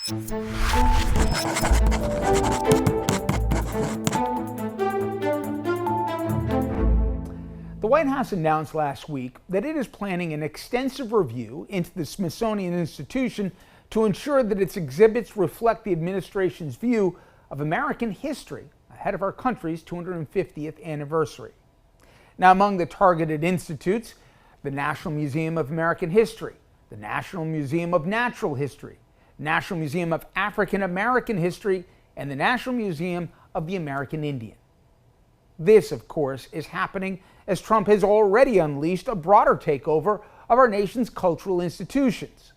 The White House announced last week that it is planning an extensive review into the Smithsonian Institution to ensure that its exhibits reflect the administration's view of American history ahead of our country's 250th anniversary. Now, among the targeted institutes, the National Museum of American History, the National Museum of Natural History, National Museum of African American History, and the National Museum of the American Indian. This, of course, is happening as Trump has already unleashed a broader takeover of our nation's cultural institutions.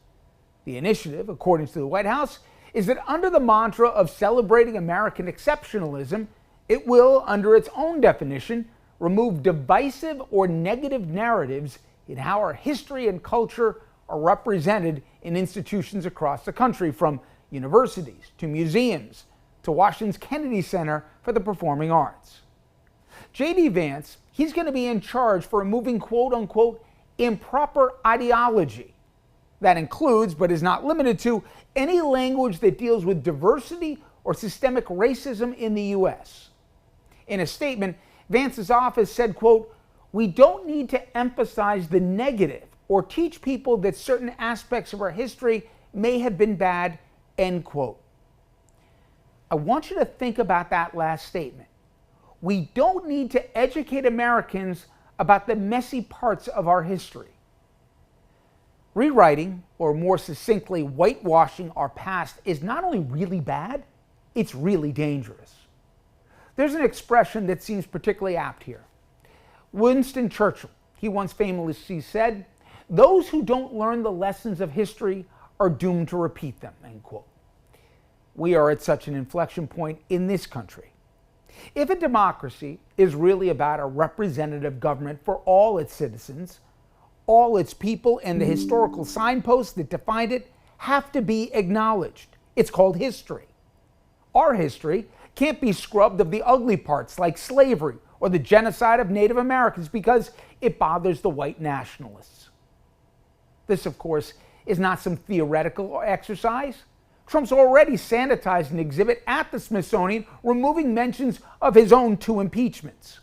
The initiative, according to the White House, is that under the mantra of celebrating American exceptionalism, it will, under its own definition, remove divisive or negative narratives in how our history and culture are represented in institutions across the country, from universities to museums to Washington's Kennedy Center for the Performing Arts. J.D. Vance, he's going to be in charge for removing quote-unquote improper ideology. That includes, but is not limited to, any language that deals with diversity or systemic racism in the U.S. In a statement, Vance's office said, quote, "We don't need to emphasize the negative or teach people that certain aspects of our history may have been bad," end quote. I want you to think about that last statement. We don't need to educate Americans about the messy parts of our history. Rewriting, or more succinctly, whitewashing our past is not only really bad, it's really dangerous. There's an expression that seems particularly apt here. Winston Churchill, he once famously said, "Those who don't learn the lessons of history are doomed to repeat them," end quote. We are at such an inflection point in this country. If a democracy is really about a representative government for all its citizens, all its people and the historical signposts that defined it have to be acknowledged. It's called history. Our history can't be scrubbed of the ugly parts like slavery or the genocide of Native Americans because it bothers the white nationalists. This, of course, is not some theoretical exercise. Trump's already sanitized an exhibit at the Smithsonian, removing mentions of his own 2 impeachments.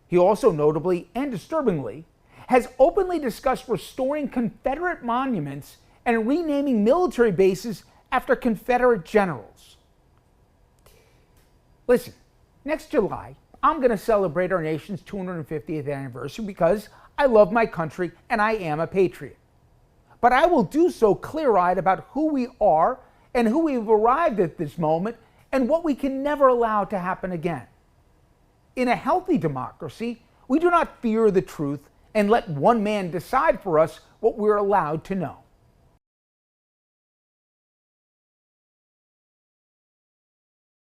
He also notably and disturbingly has openly discussed restoring Confederate monuments and renaming military bases after Confederate generals. Listen, next July, I'm going to celebrate our nation's 250th anniversary because I love my country and I am a patriot. But I will do so clear-eyed about who we are and who we've arrived at this moment and what we can never allow to happen again. In a healthy democracy, we do not fear the truth and let one man decide for us what we're allowed to know.